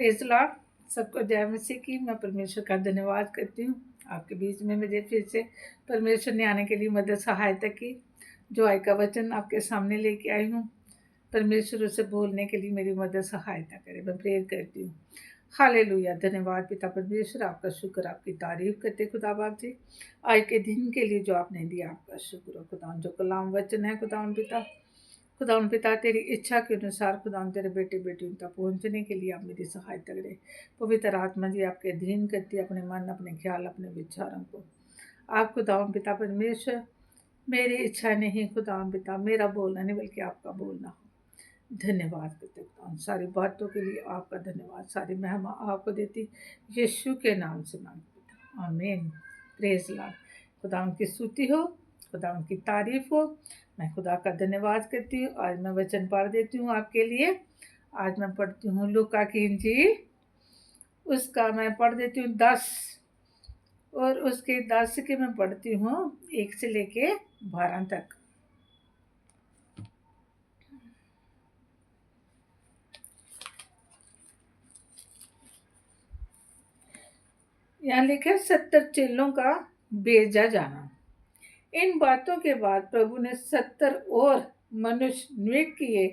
Praise Lord. सबको जय मसीह की। मैं परमेश्वर का धन्यवाद करती हूँ। आपके बीच में मुझे फिर से परमेश्वर ने आने के लिए मदद सहायता की। जो आय का वचन आपके सामने लेके आई हूँ, परमेश्वर उसे बोलने के लिए मेरी मदद सहायता करे। मैं प्रेयर करती हूँ। हालेलुया। धन्यवाद पिता परमेश्वर, आपका शुक्र, आपकी तारीफ करते खुदा बाप जी। आज के दिन के लिए जो आपने दिया, आपका शुक्र हो खुदा। जो कलाम वचन है खुदा पिता, खुदावन पिता, तेरी इच्छा के अनुसार खुदावन तेरे बेटे बेटियों तक पहुंचने के लिए आप मेरी सहायता करें। पवित्र आत्मा जी आपके अधीन करती है अपने मन, अपने ख्याल, अपने विचारों को। आप खुदावन पिता परमेश्वर, मेरी इच्छा नहीं खुदावन पिता मेरा बोलना नहीं बल्कि आपका बोलना हो। धन्यवाद करते खुदावन, सारी बातों के लिए आपका धन्यवाद, सारी महिमा आपको देती यीशु के नाम से मांगती पिता, आमीन। Praise Lord. खुदावन की स्तुति हो, खुदावन की तारीफ हो। मैं खुदा का धन्यवाद करती हूँ। आज मैं वचन पढ़ देती हूँ आपके लिए। आज मैं पढ़ती हूँ लूका की इंजील, उसका मैं पढ़ देती हूँ 10, और उसके 10 के मैं पढ़ती हूँ 1 से लेके 12 तक। यहाँ लिखा है 70 चेलों का भेजा जाना। इन बातों के बाद प्रभु ने 70 और मनुष्य नियुक्त किए,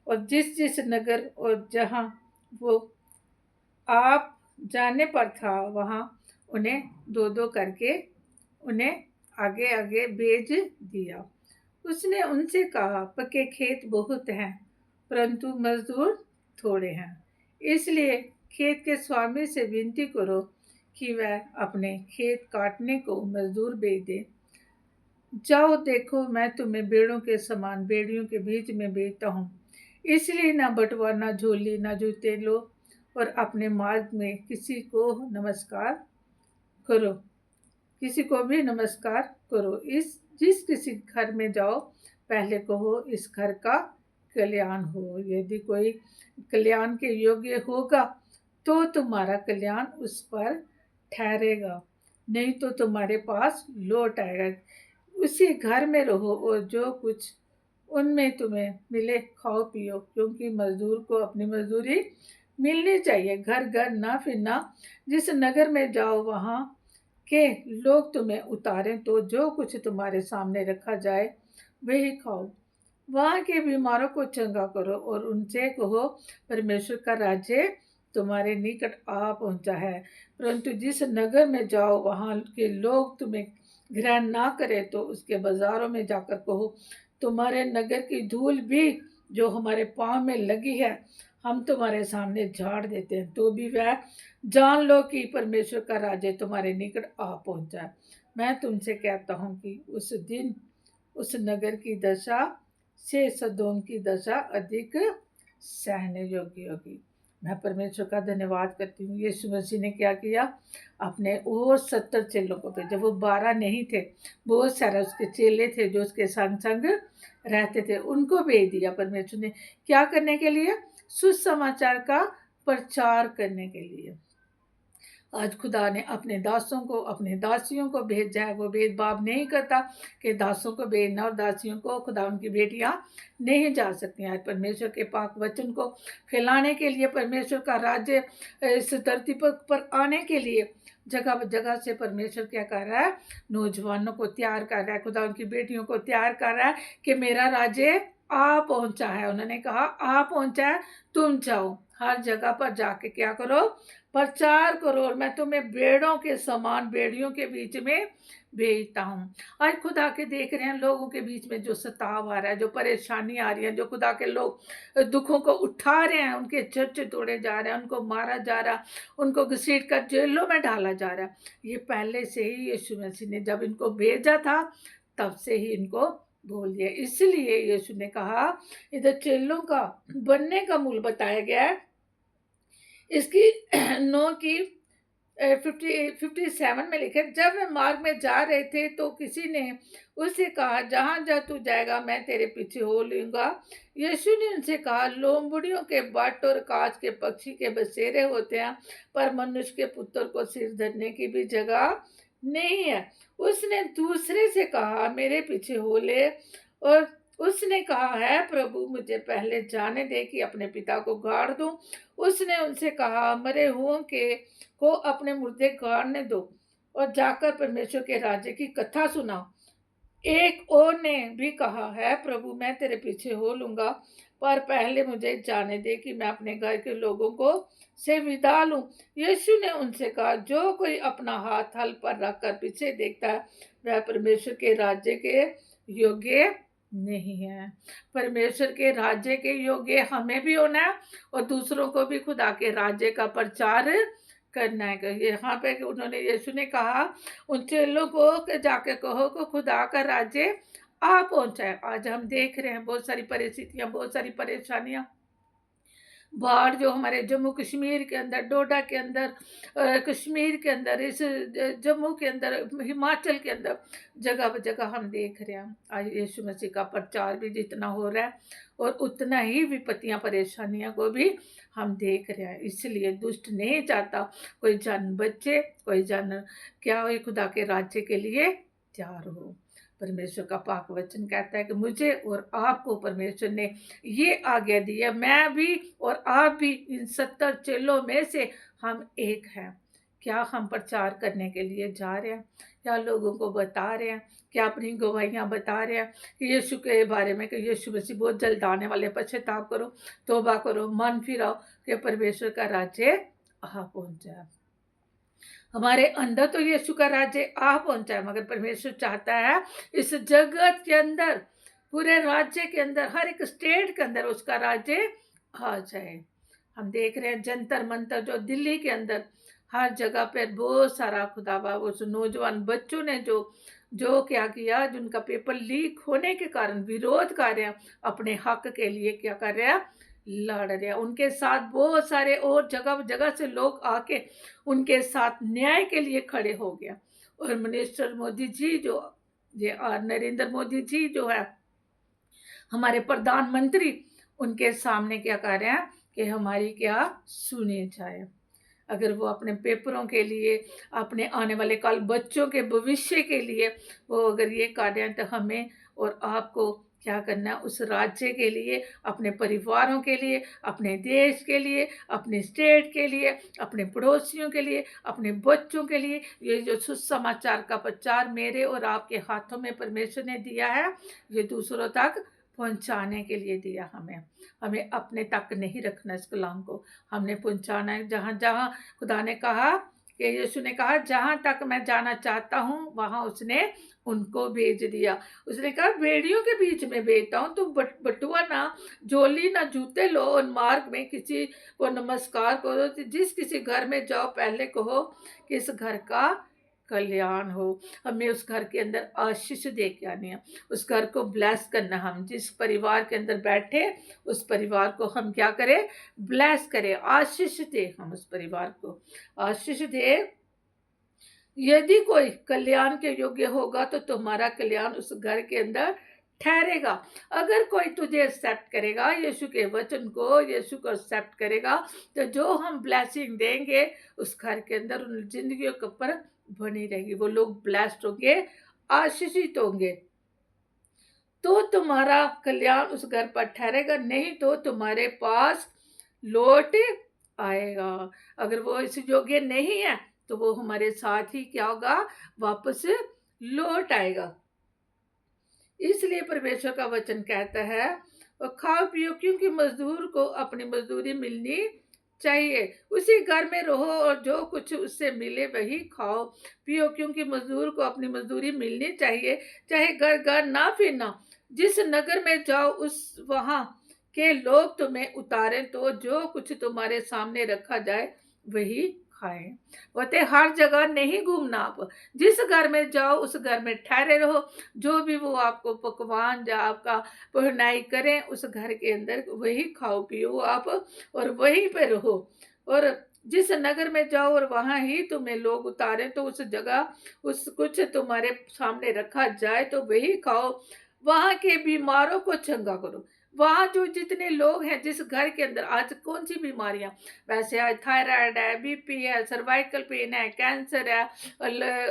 और जिस जिस नगर और जहाँ वो आप जाने पर था वहाँ उन्हें दो दो करके उन्हें आगे आगे भेज दिया। उसने उनसे कहा, पके खेत बहुत हैं परंतु मजदूर थोड़े हैं, इसलिए खेत के स्वामी से विनती करो कि वह अपने खेत काटने को मजदूर भेज दे। जाओ देखो, मैं तुम्हें भेड़ों के समान भेड़ियों के बीच में भेजता हूँ। इसलिए ना बटुआ, ना झोली, ना जूते लो, और अपने मार्ग में करो किसी को भी नमस्कार करो। इस जिस किसी घर में जाओ, पहले कहो, इस घर का कल्याण हो। यदि कोई कल्याण के योग्य होगा तो तुम्हारा कल्याण उस पर ठहरेगा, नहीं तो तुम्हारे पास लौट आएगा। उसी घर में रहो और जो कुछ उनमें तुम्हें मिले खाओ पियो, क्योंकि मजदूर को अपनी मजदूरी मिलनी चाहिए। घर घर ना फिरना। जिस नगर में जाओ वहाँ के लोग तुम्हें उतारें तो जो कुछ तुम्हारे सामने रखा जाए वही खाओ। वहाँ के बीमारों को चंगा करो और उनसे कहो, परमेश्वर का राज्य तुम्हारे निकट आ पहुँचा है। परंतु जिस नगर में जाओ वहाँ के लोग तुम्हें ग्रहण ना करें तो उसके बाजारों में जाकर कहो, तुम्हारे नगर की धूल भी जो हमारे पाँव में लगी है हम तुम्हारे सामने झाड़ देते हैं, तो भी वह जान लो कि परमेश्वर का राज्य तुम्हारे निकट आ पहुँचा है। मैं तुमसे कहता हूँ कि उस दिन उस नगर की दशा से सदोम की दशा अधिक सहने योग्य होगी। मैं परमेश्वर का धन्यवाद करती हूँ। यीशु मसीह ने क्या किया, अपने और 70 चेलों को भेजा। वो 12 नहीं थे, बहुत सारे उसके चेले थे जो उसके संग संग रहते थे, उनको भेज दिया परमेश्वर ने। क्या करने के लिए? सुसमाचार का प्रचार करने के लिए। आज खुदा ने अपने दासों को, अपने दासियों को भेजा है। वो भेदभाव नहीं करता कि दासों को भेजना और दासियों को, खुदा उनकी बेटियां नहीं जा सकती। आज परमेश्वर के पाक वचन को फैलाने के लिए, परमेश्वर का राज्य इस धरती पर आने के लिए जगह जगह से परमेश्वर क्या कर रहा है, नौजवानों को तैयार कर रहा है, खुदा उनकी बेटियों को तैयार कर रहा है कि मेरा राज्य आ पहुंचा है। उन्होंने कहा आ पहुंचा है, तुम जाओ हर जगह पर जाके क्या करो, प्रचार करो, और मैं तुम्हें भेड़ों के समान भेड़ियों के बीच में भेजता हूँ। आज खुदा के देख रहे हैं लोगों के बीच में जो सताव आ रहा है, जो परेशानी आ रही है, जो खुदा के लोग दुखों को उठा रहे हैं, उनके चर्च तोड़े जा रहे हैं, उनको मारा जा रहा, उनको घसीट कर जेलों में डाला जा रहा है। ये पहले से ही यीशु मसीह ने जब इनको भेजा था तब से ही इनको बोल दिया। इसलिए यीशु ने कहा, इधर चेलों का बनने का मूल बताया गया है। इसकी 9 की 57 में लिखे, जब वे मार्ग में जा रहे थे तो किसी ने उससे कहा, जहाँ जा तू जाएगा मैं तेरे पीछे हो लूँगा। यीशु ने उनसे कहा, लोमड़ियों के बट और कांच के पक्षी के बसेरे होते हैं, पर मनुष्य के पुत्र को सिर धरने की भी जगह नहीं है। उसने दूसरे से कहा, मेरे पीछे हो ले, और उसने कहा, है प्रभु, मुझे पहले जाने दे कि अपने पिता को गाड़ दूं। उसने उनसे कहा, मरे हुओं के को अपने मुर्दे गाड़ने दो और जाकर परमेश्वर के राज्य की कथा सुनाओ। एक और ने भी कहा, है प्रभु, मैं तेरे पीछे हो लूंगा, पर पहले मुझे जाने दे कि मैं अपने घर के लोगों को से विदा लूं। यीशु ने उनसे कहा, जो कोई अपना हाथ हल पर रखकर पीछे देखता है, वह परमेश्वर के राज्य के योग्य नहीं है। परमेश्वर के राज्य के योग्य हमें भी होना है और दूसरों को भी खुदा के राज्य का प्रचार करना है। यहाँ पे उन्होंने, यीशु ने कहा उन चेलों को कि जाके कहो कि खुदा का राज्य आ पहुंचा है। आज हम देख रहे हैं बहुत सारी परिस्थितियां, बहुत सारी परेशानियां, बाढ़ जो हमारे जम्मू कश्मीर के अंदर, डोडा के अंदर, कश्मीर के अंदर, इस जम्मू के अंदर, हिमाचल के अंदर, जगह जगह हम देख रहे हैं। आज यीशु मसीह का प्रचार भी जितना हो रहा है और उतना ही विपत्तियां, परेशानियां को भी हम देख रहे हैं। इसलिए दुष्ट नहीं चाहता कोई जन बचे, कोई जन क्या हो, खुदा के राज्य के लिए तैयार हो। परमेश्वर का पाक वचन कहता है कि मुझे और आपको परमेश्वर ने ये आज्ञा दी है, मैं भी और आप भी इन 70 चेलों में से हम एक हैं। क्या हम प्रचार करने के लिए जा रहे हैं? क्या लोगों को बता रहे हैं? क्या अपनी गवाहियां बता रहे हैं कि यीशु के बारे में कि यीशु मसीह बहुत जल्द आने वाले, पश्चाताप करो, तौबा करो, मन फिराओ कि परमेश्वर का राज्य आ पहुंचा। हमारे अंदर तो यीशु का राज्य आ पहुंचा है, मगर परमेश्वर चाहता है इस जगत के अंदर, पूरे राज्य के अंदर, हर एक स्टेट के अंदर उसका राज्य आ जाए। हम देख रहे हैं जंतर मंतर जो दिल्ली के अंदर हर जगह पे बहुत सारा खुदाबा उस नौजवान बच्चों ने जो जो क्या किया, जिनका पेपर लीक होने के कारण विरोध कर रहे हैं, अपने हक के लिए क्या कर रहे हैं, लड़ रहे हैं। उनके साथ बहुत सारे और जगह जगह से लोग आके उनके साथ न्याय के लिए खड़े हो गया। और मिनिस्टर मोदी जी जो, ये नरेंद्र मोदी जी जो है हमारे प्रधानमंत्री, उनके सामने क्या कर रहे हैं कि हमारी क्या सुनी जाए। अगर वो अपने पेपरों के लिए, अपने आने वाले कल बच्चों के भविष्य के लिए वो अगर ये कर रहे हैं, तो हमें और आपको क्या करना है, उस राज्य के लिए, अपने परिवारों के लिए, अपने देश के लिए, अपने स्टेट के लिए, अपने पड़ोसियों के लिए, अपने बच्चों के लिए, ये जो सुसमाचार का प्रचार मेरे और आपके हाथों में परमेश्वर ने दिया है, ये दूसरों तक पहुंचाने के लिए दिया हमें। हमें अपने तक नहीं रखना इस कलाम को, हमने पहुंचाना है जहाँ जहाँ खुदा ने कहा कि यीशु ने कहा, जहाँ तक मैं जाना चाहता हूँ वहाँ उसने उनको भेज दिया। उसने कहा, भेड़ियों के बीच में भेजता हूँ, तुम बटुआ ना झोली ना जूते लो और मार्ग में किसी को नमस्कार करो। जिस किसी घर में जाओ पहले कहो कि इस घर का कल्याण हो। हमें उस घर के अंदर आशीष दे के आनी है, उस घर को ब्लेस करना। हम जिस परिवार के अंदर बैठे उस परिवार को हम क्या करें, ब्लेस करें, आशीष दे, हम उस परिवार को आशीष दे। यदि कोई कल्याण के योग्य होगा तो तुम्हारा कल्याण उस घर के अंदर ठहरेगा। अगर कोई तुझे एक्सेप्ट करेगा, यीशु के वचन को, यीशु को एक्सेप्ट करेगा, तो जो हम ब्लेसिंग देंगे उस घर के अंदर उन जिंदगियों के ऊपर बनी रहेगी। वो लोग ब्लेस्ड होंगे, आशीषित होंगे, तो तुम्हारा कल्याण उस घर पर ठहरेगा, नहीं तो तुम्हारे पास लौट आएगा। अगर वो इस योग्य नहीं है तो वो हमारे साथ ही क्या होगा, वापस लौट आएगा। इसलिए परमेश्वर का वचन कहता है, और खाओ पियो क्योंकि मजदूर को अपनी मजदूरी मिलनी चाहिए। उसी घर में रहो और जो कुछ उससे मिले वही खाओ पियो, क्योंकि मजदूर को अपनी मजदूरी मिलनी चाहिए, चाहे घर घर ना फिरना। जिस नगर में जाओ उस वहां के लोग तुम्हें उतारें, तो जो कुछ तुम्हारे सामने रखा जाए वही खाएं। बोलते हर जगह नहीं घूमना, आप जिस घर में जाओ उस घर में ठहरे रहो। जो भी वो आपको पकवान या आपका पहनाई करें उस घर के अंदर वही खाओ पियो आप, और वहीं पे रहो। और जिस नगर में जाओ और वहां ही तुम्हें लोग उतारें, तो उस जगह उस कुछ तुम्हारे सामने रखा जाए तो वही खाओ। वहां के बीमारों को चंगा करो। वहाँ जो जितने लोग हैं जिस घर के अंदर आज कौन सी बीमारियां, वैसे आज थायराइड है, बीपी है, सर्वाइकल पेन है, कैंसर है,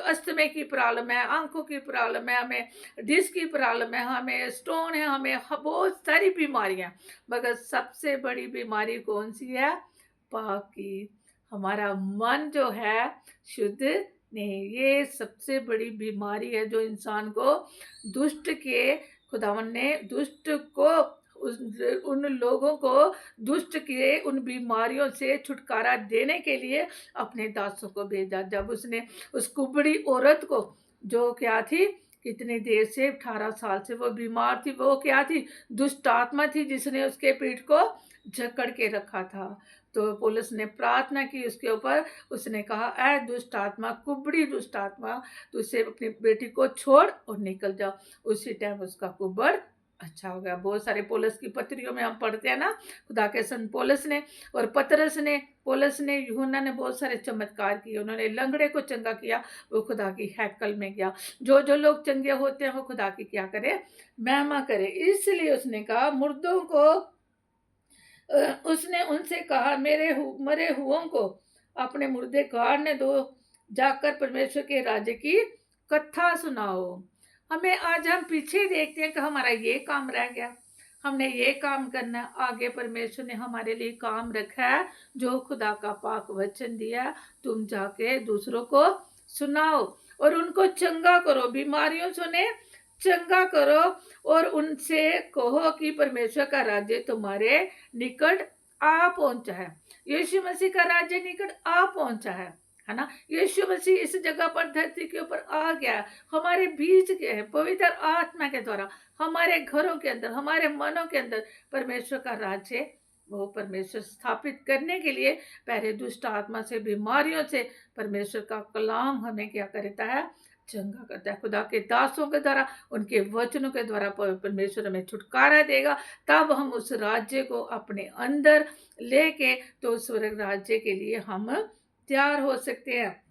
अस्थमे की प्रॉब्लम है, आंखों की प्रॉब्लम है, हमें डिस्क की प्रॉब्लम है, हमें स्टोन है, हमें बहुत सारी बीमारियां, मगर सबसे बड़ी बीमारी कौन सी है? पाप की। हमारा मन जो है शुद्ध नहीं, ये सबसे बड़ी बीमारी है जो इंसान को दुष्ट के, खुदावन ने दुष्ट को उन लोगों को दुष्ट के उन बीमारियों से छुटकारा देने के लिए अपने दासों को भेजा। जब उसने उस कुबड़ी औरत को, जो क्या थी, कितनी देर से 18 साल से वो बीमार थी, वो क्या थी? दुष्ट आत्मा थी जिसने उसके पीठ को जकड़ के रखा था। तो पुलिस ने प्रार्थना की उसके ऊपर, उसने कहा, ऐ दुष्ट आत्मा, कुबड़ी दुष्ट आत्मा, तो उसे अपनी बेटी को छोड़ और निकल जाओ। उसी टाइम उसका कुबड़ अच्छा हो गया। बहुत सारे पौलुस की पत्रियों में हम पढ़ते हैं ना, खुदा के संत पौलुस ने और पतरस ने, पौलुस ने, यूहन्ना ने बहुत सारे चमत्कार किए। उन्होंने लंगड़े को चंगा किया, वो खुदा की हैकल में गया। जो जो लोग चंगे होते हैं वो खुदा की क्या करे? महिमा करे। इसलिए उसने कहा मुर्दों को, उसने उनसे कहा, मेरे मरे हुओं को अपने मुर्दे गाड़ने दो, जाकर परमेश्वर के राज्य की कथा सुनाओ। हमें आज हम पीछे देखते हैं कि हमारा ये काम रह गया, हमने ये काम करना, आगे परमेश्वर ने हमारे लिए काम रखा है, जो खुदा का पाक वचन दिया, तुम जाके दूसरों को सुनाओ और उनको चंगा करो, बीमारियों सुने चंगा करो और उनसे कहो कि परमेश्वर का राज्य तुम्हारे निकट आ पहुंचा है। यीशु मसीह का राज्य निकट आ पहुंचा है ना? यीशु मसीह इस जगह पर धरती के ऊपर आ गया, हमारे बीच के है, पवित्र आत्मा के द्वारा हमारे घरों के अंदर, हमारे मनों के अंदर परमेश्वर का राज्य, वो परमेश्वर स्थापित करने के लिए पहले दुष्ट आत्मा से, बीमारियों से परमेश्वर का कलाम हमें क्या करता है? चंगा करता है। खुदा के दासों के द्वारा, उनके वचनों के द्वारा परमेश्वर हमें छुटकारा देगा, तब हम उस राज्य को अपने अंदर लेके तो स्वर्ग राज्य के लिए हम तैयार हो सकते हैं।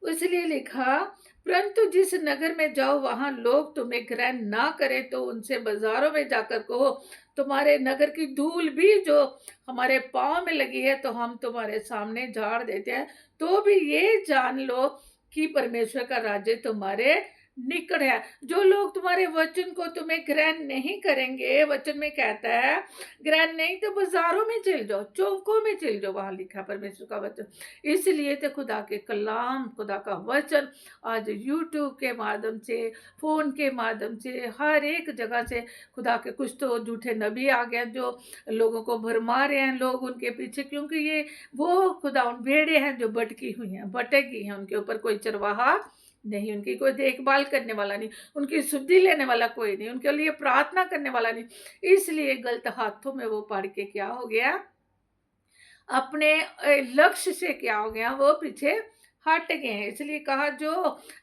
इसलिए लिखा, परंतु जिस नगर में जाओ वहां लोग तुम्हें ग्रहण ना करे तो उनसे बाजारों में जाकर कहो, तुम्हारे नगर की धूल भी जो हमारे पांव में लगी है तो हम तुम्हारे सामने झाड़ देते हैं, तो भी ये जान लो कि परमेश्वर का राज्य तुम्हारे निकट है। जो लोग तुम्हारे वचन को तुम्हें ग्रहण नहीं करेंगे, वचन में कहता है ग्रहण नहीं तो बाजारों में चल जाओ, चौकों में चल जाओ, वहां लिखा परमेश्वर का वचन। इसलिए तो खुदा के कलाम, खुदा का वचन आज यूट्यूब के माध्यम से, फोन के माध्यम से, हर एक जगह से खुदा के, कुछ तो झूठे नबी आ गए जो लोगों को भरमा रहे हैं, लोग उनके पीछे, क्योंकि ये वो खुदा उन भेड़े हैं जो भटकी हुई हैं, भटकी हैं, उनके ऊपर कोई चरवाहा नहीं, उनकी कोई देखभाल करने वाला नहीं, उनकी शुद्धि लेने वाला कोई नहीं, उनके लिए प्रार्थना करने वाला नहीं। इसलिए गलत हाथों में वो पड़ के क्या हो गया? अपने लक्ष्य से क्या हो गया? वो पीछे हट गए हैं। इसलिए कहा, जो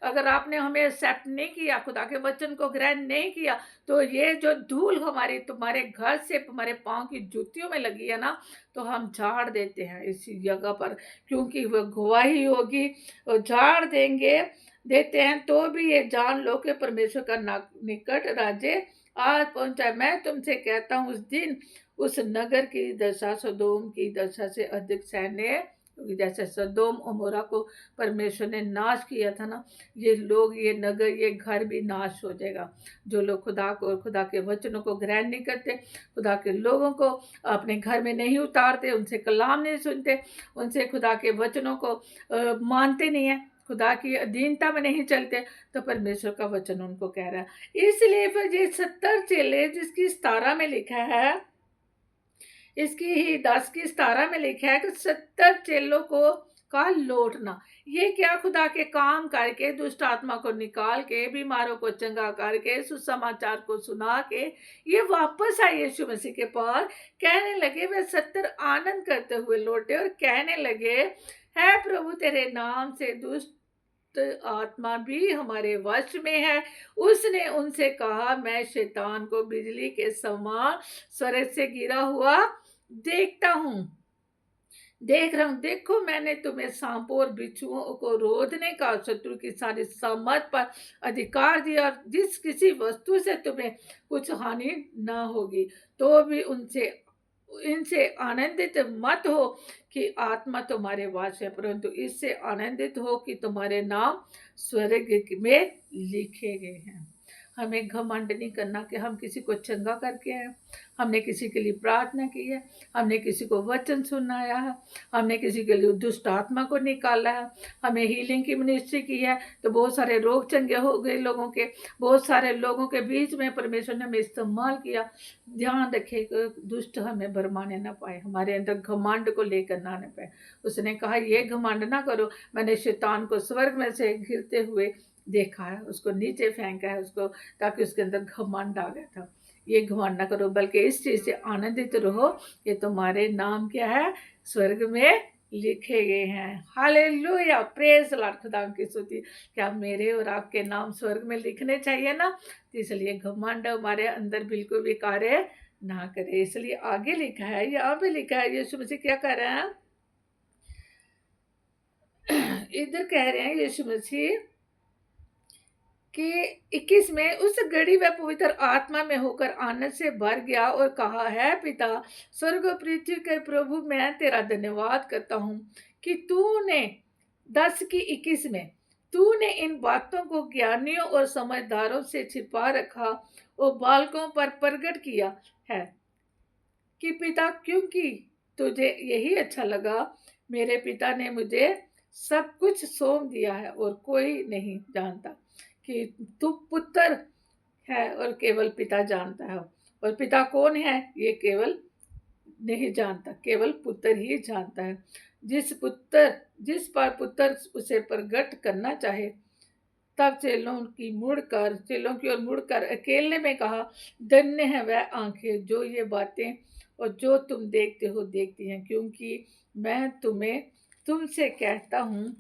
अगर आपने हमें एक्सेप्ट नहीं किया, खुदा के वचन को ग्रहण नहीं किया, तो ये जो धूल हमारी तुम्हारे घर से तुम्हारे पांव की जूतियों में लगी है ना, तो हम झाड़ देते हैं इसी जगह पर, क्योंकि वह गवाही होगी, झाड़ देंगे, देते हैं, तो भी ये जान लो कि परमेश्वर का निकट राज्य आज पहुंचा। मैं तुमसे कहता हूँ उस दिन उस नगर की दशा सदोम की दशा से अधिक सैन्य, क्योंकि जैसे सदोम अमोरा को परमेश्वर ने नाश किया था ना, ये लोग, ये नगर, ये घर भी नाश हो जाएगा। जो लोग खुदा को, खुदा के वचनों को ग्रहण नहीं करते, खुदा के लोगों को अपने घर में नहीं उतारते, उनसे कलाम नहीं सुनते, उनसे खुदा के वचनों को मानते नहीं है, खुदा की अधीनता में नहीं चलते, तो परमेश्वर का वचन उनको कह रहा है। इसलिए फिर ये 70 चेले, जिसकी 17 में लिखा है, इसकी ही 10 की 17 में लिखा है कि 70 चेलों को का लौटना, ये क्या? खुदा के काम करके, दुष्ट आत्मा को निकाल के, बीमारों को चंगा करके, सुसमाचार को सुना के ये वापस आए यीशु मसीह के पास। कहने लगे, वे 70 आनंद करते हुए लौटे और कहने लगे, है प्रभु तेरे नाम से दुष्ट आत्मा भी हमारे वश में है। उसने उनसे कहा, मैं शैतान को बिजली के समान स्वर्ग से गिरा हुआ देखता हूँ। देख रहा हूँ, देखो मैंने तुम्हें सांपों और बिच्छुओं को रोधने का शत्रु की सारी सामर्थ पर अधिकार दिया, और जिस किसी वस्तु से तुम्हें कुछ हानि न होगी, तो भी उनसे इनसे आनंदित मत हो कि आत्मा तुम्हारे वास है, परंतु इससे आनंदित हो कि तुम्हारे नाम स्वर्ग में लिखे गए हैं। हमें घमंड नहीं करना कि हम किसी को चंगा करके हैं, हमने किसी के लिए प्रार्थना की है, हमने किसी को वचन सुनाया है, हमने किसी के लिए दुष्ट आत्मा को निकाला है, हमें हीलिंग की मिनिस्ट्री की है, तो बहुत सारे रोग चंगे हो गए लोगों के, बहुत सारे लोगों के बीच में परमेश्वर ने हमें इस्तेमाल किया। ध्यान रखे कि दुष्ट हमें भरमाने ना पाए, हमारे अंदर घमंड को लेकर ना आने पाए। उसने कहा ये घमंड ना करो, मैंने शैतान को स्वर्ग में से गिरते हुए देखा है, उसको नीचे फेंका है उसको, ताकि उसके अंदर घमंड आ गया था। ये घमंड ना करो, बल्कि इस चीज से आनंदित रहो कि तुम्हारे नाम क्या है, स्वर्ग में लिखे गए हैं। हालेलुया, प्रेज लॉर्ड, खुदा की स्तुति। क्या मेरे और आपके नाम स्वर्ग में लिखने चाहिए ना, तो इसलिए घमंड हमारे अंदर बिल्कुल भी कार्य ना करे। इसलिए आगे लिखा है, यहाँ पे लिखा है, यीशु मसीह क्या कह रहे हैं, इधर कह रहे हैं यीशु मसीह कि 21 में उस घड़ी वह पवित्र आत्मा में होकर आनंद से भर गया और कहा, है पिता, स्वर्ग और पृथ्वी के प्रभु, मैं तेरा धन्यवाद करता हूँ कि तूने 10 की 21 में तूने इन बातों को ज्ञानियों और समझदारों से छिपा रखा और बालकों पर प्रकट किया है कि पिता, क्योंकि तुझे यही अच्छा लगा। मेरे पिता ने मुझे सब कुछ सौंप दिया है और कोई नहीं जानता कि तू पुत्र है और केवल पिता जानता है, और पिता कौन है ये केवल नहीं जानता, केवल पुत्र ही जानता है। जिस पर पुत्र उसे प्रकट करना चाहे। तब चेलों की ओर मुड़कर अकेले में कहा, धन्य है वह आंखें जो ये बातें और जो तुम देखती हैं, क्योंकि मैं तुमसे कहता हूँ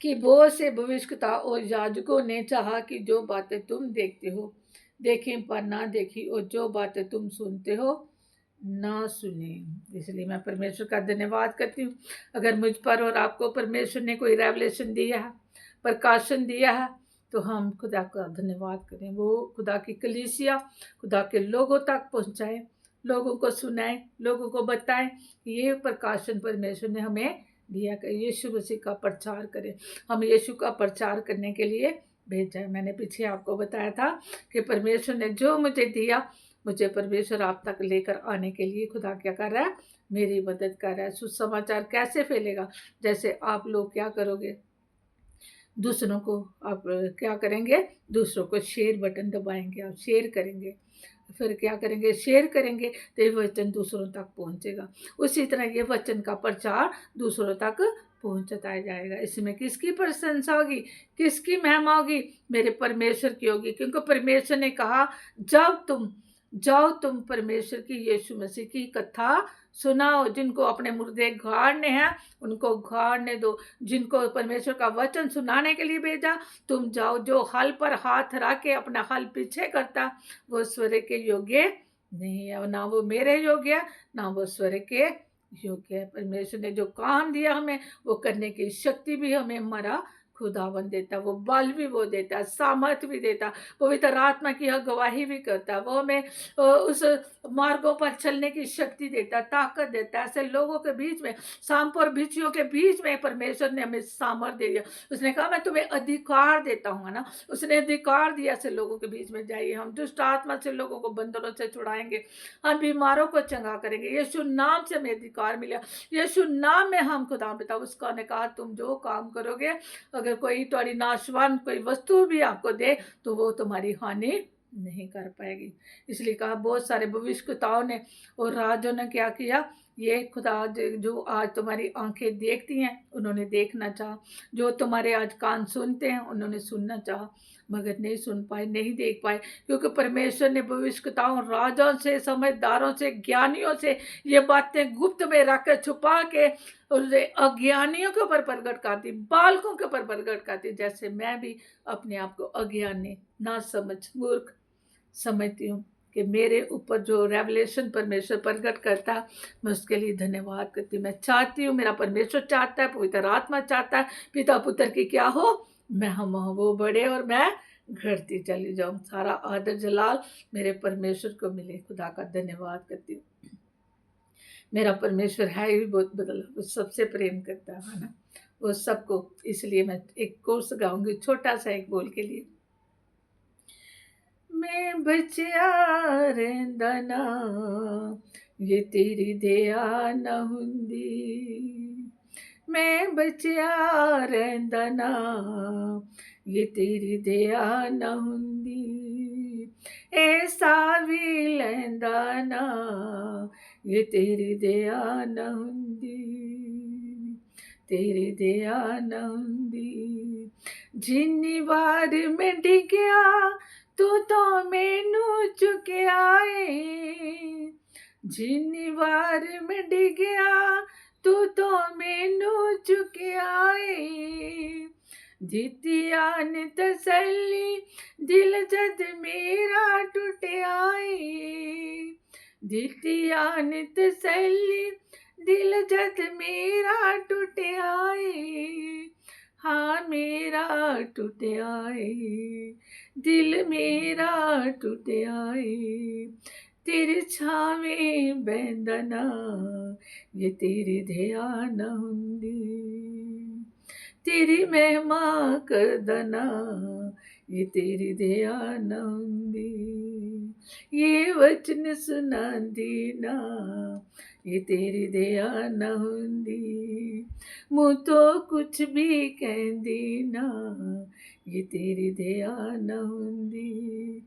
कि बहुत से भविष्यवक्ता और याजकों ने चाहा कि जो बातें तुम देखते हो देखें पर ना देखी, और जो बातें तुम सुनते हो ना सुने। इसलिए मैं परमेश्वर का धन्यवाद करती हूँ, अगर मुझ पर और आपको परमेश्वर ने कोई रेवलेशन दिया है, प्रकाशन दिया है, तो हम खुदा का धन्यवाद करें। वो खुदा की कलीसिया खुदा के लोगों तक पहुँचाएं, लोगों को सुनाएं, लोगों को बताएं कि ये प्रकाशन परमेश्वर ने हमें दिया कि यीशु मसीह का प्रचार करें। हम यीशु का प्रचार करने के लिए भेजा है। मैंने पीछे आपको बताया था कि परमेश्वर ने जो मुझे दिया, मुझे परमेश्वर आप तक लेकर आने के लिए खुदा क्या कर रहा है, मेरी मदद कर रहा है। सुसमाचार कैसे फैलेगा, जैसे आप लोग क्या करोगे, दूसरों को आप क्या करेंगे, दूसरों को शेयर बटन दबाएंगे, आप शेयर करेंगे, फिर क्या करेंगे, शेयर करेंगे, तो ये वचन दूसरों तक पहुंचेगा। उसी तरह ये वचन का प्रचार दूसरों तक पहुंचता जाएगा। इसमें किसकी प्रशंसा होगी, किसकी महिमा होगी, मेरे परमेश्वर की होगी, क्योंकि परमेश्वर ने कहा, जब तुम जाओ तुम परमेश्वर की यीशु मसीह की कथा सुनाओ, जिनको अपने मुर्दे गाड़ने हैं उनको गाड़ने दो, जिनको परमेश्वर का वचन सुनाने के लिए भेजा तुम जाओ। जो हल पर हाथ रख के अपना हल पीछे करता, वो स्वर्ग के योग्य नहीं है, ना वो मेरे योग्य है, ना वो स्वर्ग के योग्य है। परमेश्वर ने जो काम दिया हमें, वो करने की शक्ति भी हमें हमारा खुदावन देता, वो बल भी वो देता, सामर्थ भी देता, पवित्र आत्मा की गवाही भी करता, वो हमें उस मार्गों पर चलने की शक्ति देता, ताकत देता। ऐसे लोगों के बीच में, सांप और बिच्छुओं के बीच में परमेश्वर ने हमें सामर्थ दे दिया। उसने कहा, मैं तुम्हें अधिकार देता हूँ, है ना, उसने अधिकार दिया। ऐसे लोगों के बीच में जाइए, हम दुष्ट आत्मा से लोगों को बंधनों से छुड़ाएंगे, हम बीमारों को चंगा करेंगे। यीशु नाम से हमें अधिकार मिला, यीशु नाम में हम खुदा पिता, उसका ने कहा, तुम जो काम करोगे, अगर कोई तुम्हारी नाशवान कोई वस्तु भी आपको दे, तो वो तुम्हारी हानि नहीं कर पाएगी। इसलिए कहा, बहुत सारे भविष्यवक्ताओं ने और राजों ने क्या किया, ये खुदा जो आज तुम्हारी आंखें देखती हैं उन्होंने देखना चाहा, जो तुम्हारे आज कान सुनते हैं उन्होंने सुनना चाहा, मगर नहीं सुन पाए, नहीं देख पाए, क्योंकि परमेश्वर ने भविष्यवक्ताओं, राजाओं से, समझदारों से, ज्ञानियों से ये बातें गुप्त में रख कर छुपा के उसने अज्ञानियों के ऊपर प्रकट कर दी, बालकों के ऊपर प्रकट कर दी। जैसे मैं भी अपने आप को अज्ञानी, ना समझ, मूर्ख समझती हूँ, कि मेरे ऊपर जो रेवलेशन परमेश्वर प्रकट करता है, मैं उसके लिए धन्यवाद करती हूँ। मैं चाहती हूँ, मेरा परमेश्वर चाहता है, पवित्र आत्मा चाहता है, पिता पुत्र की क्या हो, मैं हम वो बढ़े और मैं घटती चली जाऊँ। सारा आदर जलाल मेरे परमेश्वर को मिले। खुदा का धन्यवाद करती हूँ। मेरा परमेश्वर है ही बहुत बदला, वो सबसे प्रेम करता है ना, वो सबको। इसलिए मैं एक कोर्स गाऊंगी, छोटा सा एक बोल के लिए। मैं बचिया रहिंदा ना, ये तेरी दया न हुंदी। मैं बचिया रहिंदा ना, ये तेरी दया न हुंदी। ऐसा भी लैंदा ना, ये तेरी दया न हुंदी। तेरी दया न हुंदी। जिन्नी बार मैं डिग्या, तू तो मैनू चुकिया ए। जिन्नी बार मैं डिग्या, तू तो मैनू चुकिया ए। दित्ती आन तसल्ली, दिल जद मेरा टुटिया ए। दित्ती आन तसल्ली, दिल जद मेरा टुटिया ए। हाँ मेरा टुटिया ए, दिल मेरा टुटिया ए। तेरे छावें बहिंदा ना, ये तेरी दया न हुंदी। तेरी महिमा करदा ना, ये तेरी दया न हुंदी। ये वचन सुनांदी ना, ये तेरी दया न हुंदी। मुँह तो कुछ भी कहंदी ना, ये तेरी दया न हुंदी।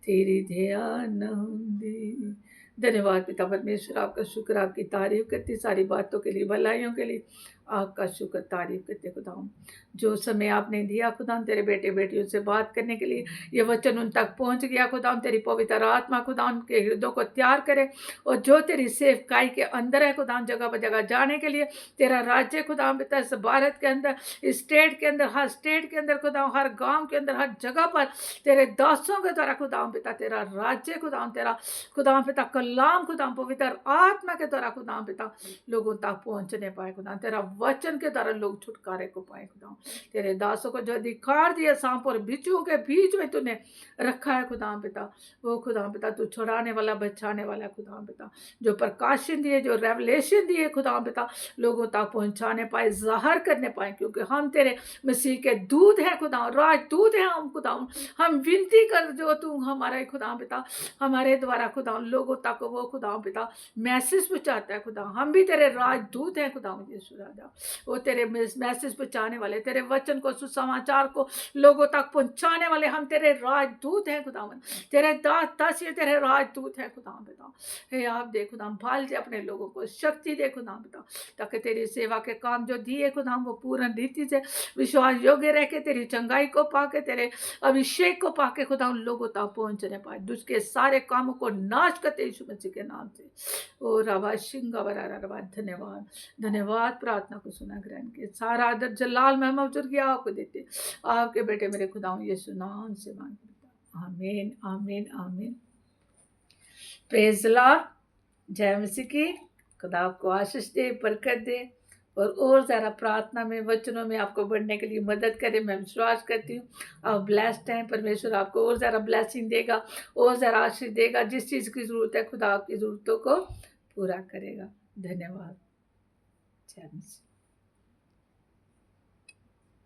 तेरी दया न हुंदी। धन्यवाद पिता परमेश्वर, आपका शुक्र, आपकी तारीफ करती, सारी बातों के लिए, भलाइयों के लिए आपका शुक्र, तारीफ करते खुदाम। जो समय आपने दिया खुदाम तेरे बेटे बेटियों से बात करने के लिए, ये वचन उन तक पहुंच गया खुदाम। तेरी पवित्र आत्मा खुदाम के हृदयों को तैयार करे, और जो तेरी सेवकाई के अंदर है खुदाम, जगह ब जगह जाने के लिए तेरा राज्य खुदाम पिता, इस भारत के अंदर, इस स्टेट के अंदर, हर स्टेट के अंदर खुदाम, हर गाँव के अंदर, हर जगह पर तेरे दासों के द्वारा खुदाम पिता तेरा राज्य खुदाम, तेरा खुदाम पिता कलाम खुदाम पवित्र आत्मा के द्वारा खुदाम पिता लोगों तक पहुंचने पाए खुदाम। तेरा वचन के द्वारा लोग छुटकारे को पाए खुदाम। तेरे दासों को जो अधिकार दिया सांप और बिच्छुओं के बीच में तूने रखा है खुदाम पिता, वो खुदाम पिता तू छुड़ाने वाला, बचाने वाला खुदाम पिता। जो प्रकाशन दिए, जो रेवलेशन दिए खुदाम पिता, लोगों तक पहुंचाने पाए, जाहिर करने पाए, क्योंकि हम तेरे मसीह के दूत हैं खुदाम, राजदूत हैं हम खुदाम। हम विनती कर जो तू हमारे खुदाम पिता, हमारे द्वारा खुदाम लोगों तक वो खुदाम पिता मैसेज पहुंचाता है खुदा। हम भी तेरे राजदूत हैं खुदा यीशु राजा, वो तेरे मैसेज पहुंचाने वाले, तेरे वचन को, सुसमाचार को लोगों तक पहुंचाने वाले हम तेरे राजदूत हैं खुदा। तेरे दास ये तेरे राजदूत हैं खुदा पिता। हे आप दे खुदा, भाल दे अपने लोगों को, शक्ति दे खुदा पिता, ताकि तेरी सेवा के काम जो दिए खुदा वो पूर्ण रीति से विश्वास योग्य रह के तेरी चंगाई को पाके, तेरे अभिषेक को पाके खुदा उन लोगों तक पहुंचने पाए। दुष्ट के सारे कामों को नाश करते यीशु मसीह के नाम से। ओ रवा शिंगा बरा रवा, धन्यवाद धन्यवाद। प्रार्थना को सुना ग्रहण के सारा आदर जलाल में मौजूद किया आपको देते, आपके बेटे मेरे खुदाओं यीशु नाम से मांगता, आमीन आमीन आमीन। Praise the Lord. जय मसीह की। खुदा आपको आशीष दे, बरकत दे, और ज़्यादा प्रार्थना में, वचनों में आपको बढ़ने के लिए मदद करे। मैं विश्वास करती हूँ आप ब्लेस्ड हैं। परमेश्वर आपको और ज़्यादा ब्लेसिंग देगा, और ज़्यादा आशीष देगा। जिस चीज़ की ज़रूरत है खुदा आपकी ज़रूरतों को पूरा करेगा। धन्यवाद। जय मसीह।